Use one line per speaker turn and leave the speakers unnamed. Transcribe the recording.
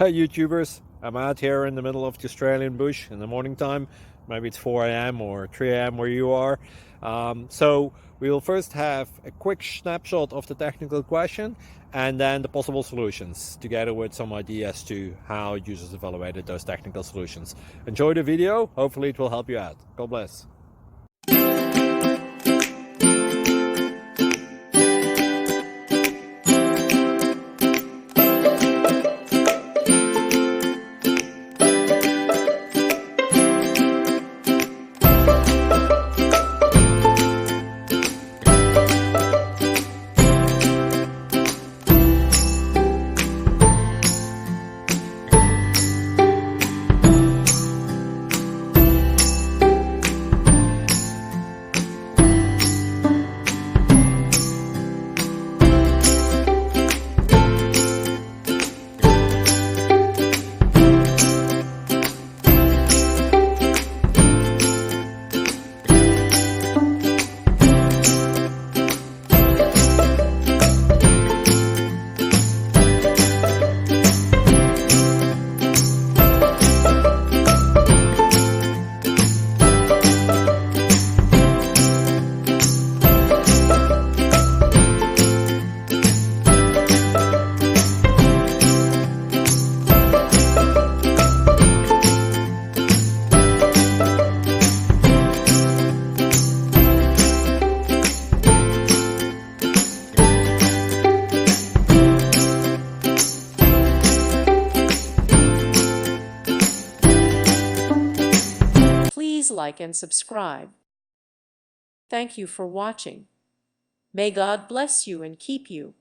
Hey YouTubers, I'm out here in the middle of the Australian bush in the morning time. Maybe it's 4 a.m. or 3 a.m. where you are. So we'll first have a quick snapshot of the technical question and then the possible solutions, together with some ideas to how users evaluated those technical solutions. Enjoy the video, hopefully it will help you out. God bless.
Please like and subscribe. Thank you for watching. May God bless you and keep you.